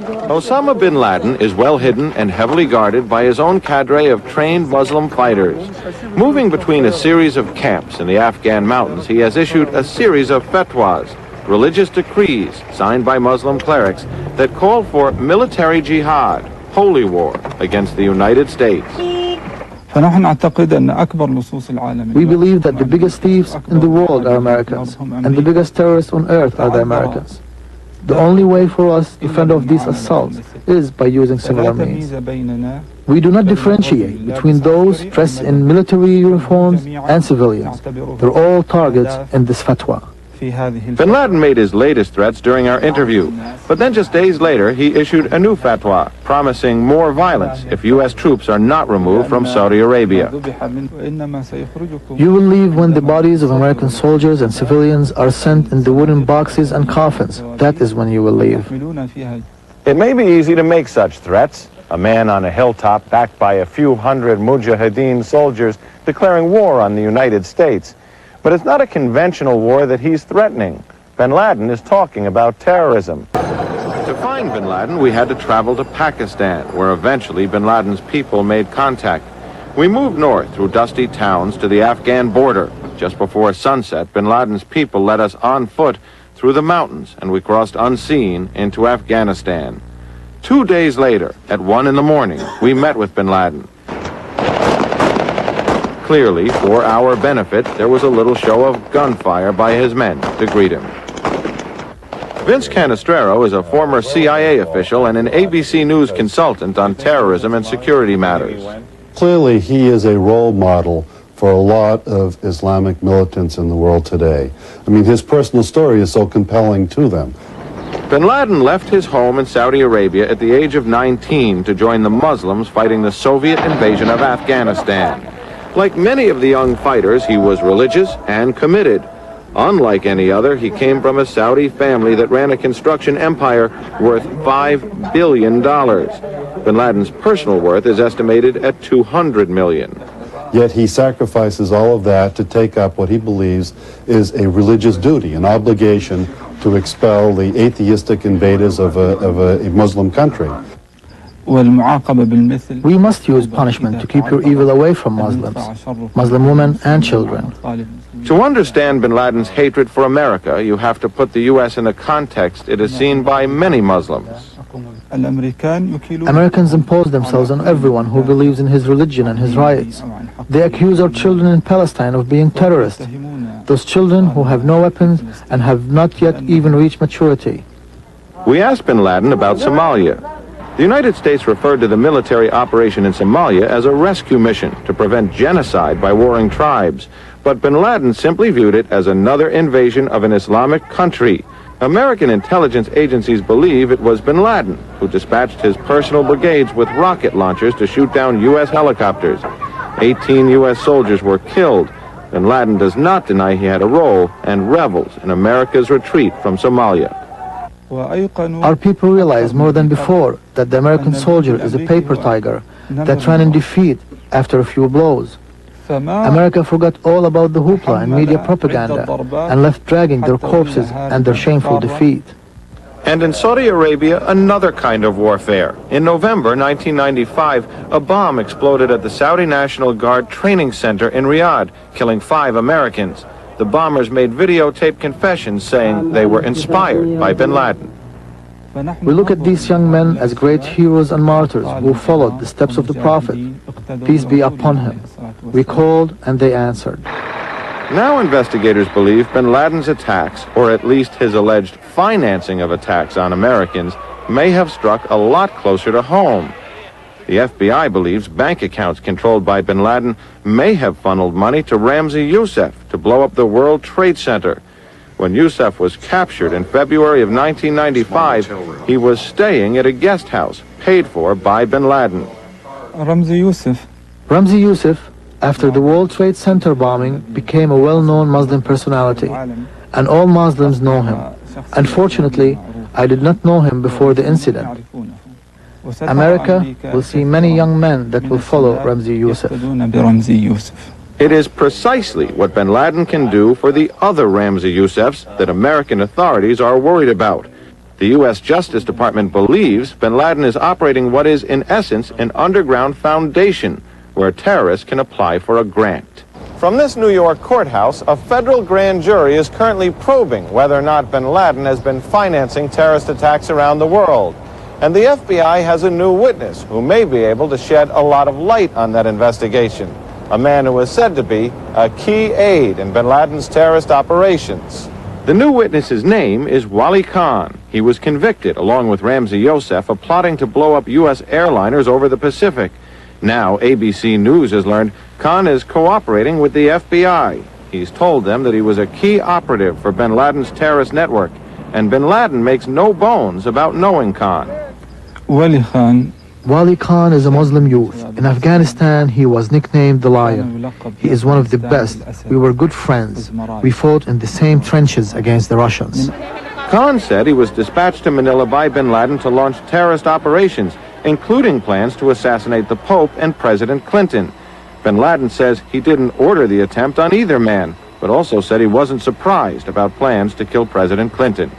Osama Bin Laden is well hidden and heavily guarded by his own cadre of trained Muslim fighters. Moving between a series of camps in the Afghan mountains, he has issued a series of fatwas, religious decrees signed by Muslim clerics that call for military jihad, holy war, against the United States. We believe that the biggest thieves in the world are Americans, and the biggest terrorists on earth are the Americans. The only way for us to fend off these assaults is by using similar means. We do not differentiate between those dressed in military uniforms and civilians. They're all targets in this fatwa. Bin Laden made his latest threats during our interview, but then just days later he issued a new fatwa promising more violence if U.S. troops are not removed from Saudi Arabia. You will leave when the bodies of American soldiers and civilians are sent in the wooden boxes and coffins. That is when you will leave. It may be easy to make such threats. A man on a hilltop backed by a few hundred mujahideen soldiers declaring war on the United States. But it's not a conventional war that he's threatening. Bin Laden is talking about terrorism. To find Bin Laden, we had to travel to Pakistan, where eventually Bin Laden's people made contact. We moved north through dusty towns to the Afghan border. Just before sunset, Bin Laden's people led us on foot through the mountains, and we crossed unseen into Afghanistan. 2 days later, at 1 in the morning, we met with Bin Laden. Clearly, for our benefit, there was a little show of gunfire by his men to greet him. Vince Canestraro is a former CIA official and an ABC News consultant on terrorism and security matters. Clearly, he is a role model for a lot of Islamic militants in the world today. I mean, his personal story is so compelling to them. Bin Laden left his home in Saudi Arabia at the age of 19 to join the Muslims fighting the Soviet invasion of Afghanistan. Like many of the young fighters, he was religious and committed. Unlike any other, he came from a Saudi family that ran a construction empire worth $5 billion. Bin Laden's personal worth is estimated at $200 million. Yet he sacrifices all of that to take up what he believes is a religious duty, an obligation to expel the atheistic invaders of a Muslim country. We must use punishment to keep your evil away from Muslims, Muslim women and children. To understand Bin Laden's hatred for America, you have to put the U.S. in the context it is seen by many Muslims. Americans impose themselves on everyone who believes in his religion and his rights. They accuse our children in Palestine of being terrorists, those children who have no weapons and have not yet even reached maturity. We asked Bin Laden about Somalia. The United States referred to the military operation in Somalia as a rescue mission to prevent genocide by warring tribes, but Bin Laden simply viewed it as another invasion of an Islamic country. American intelligence agencies believe it was Bin Laden who dispatched his personal brigades with rocket launchers to shoot down U.S. helicopters. 18 U.S. soldiers were killed. Bin Laden does not deny he had a role and revels in America's retreat from Somalia. Our people realize more than before that the American soldier is a paper tiger that ran in defeat after a few blows. America forgot all about the hoopla and media propaganda and left dragging their corpses and their shameful defeat. And in Saudi Arabia, another kind of warfare. In November 1995, a bomb exploded at the Saudi National Guard training center in Riyadh, killing 5 Americans. The bombers made videotape confessions saying they were inspired by Bin Laden. We look at these young men as great heroes and martyrs who followed the steps of the Prophet, peace be upon him. We called and they answered. Now investigators believe Bin Laden's attacks, or at least his alleged financing of attacks on Americans, may have struck a lot closer to home. The FBI believes bank accounts controlled by Bin Laden may have funneled money to Ramzi Youssef to blow up the World Trade Center. When Youssef was captured in February of 1995, he was staying at a guest house paid for by Bin Laden. Ramzi Youssef, after the World Trade Center bombing, became a well-known Muslim personality, and all Muslims know him. Unfortunately, I did not know him before the incident. America will see many young men that will follow Ramzi Youssef. It is precisely what Bin Laden can do for the other Ramzi Youssefs that American authorities are worried about. The U.S. Justice Department believes bin Laden is operating what is, in essence, an underground foundation where terrorists can apply for a grant. From this New York courthouse, a federal grand jury is currently probing whether or not bin Laden has been financing terrorist attacks around the world. And the FBI has a new witness who may be able to shed a lot of light on that investigation. A man who is said to be a key aide in bin Laden's terrorist operations. The new witness's name is Wali Khan. He was convicted, along with Ramzi Youssef, of plotting to blow up U.S. airliners over the Pacific. Now, ABC News has learned Khan is cooperating with the FBI. He's told them that he was a key operative for bin Laden's terrorist network, and bin Laden makes no bones about knowing Khan. Wali Khan is a Muslim youth. In Afghanistan, he was nicknamed the Lion. He is one of the best. We were good friends. We fought in the same trenches against the Russians. Khan said he was dispatched to Manila by bin Laden to launch terrorist operations, including plans to assassinate the Pope and President Clinton. Bin Laden says he didn't order the attempt on either man, but also said he wasn't surprised about plans to kill President Clinton.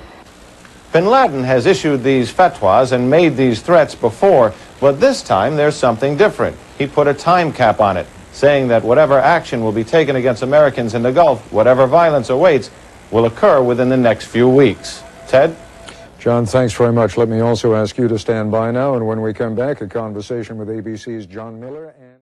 Bin Laden has issued these fatwas and made these threats before, but this time there's something different. He put a time cap on it, saying that whatever action will be taken against Americans in the Gulf, whatever violence awaits, will occur within the next few weeks. Ted? John, thanks very much. Let me also ask you to stand by now, and when we come back, a conversation with ABC's John Miller and...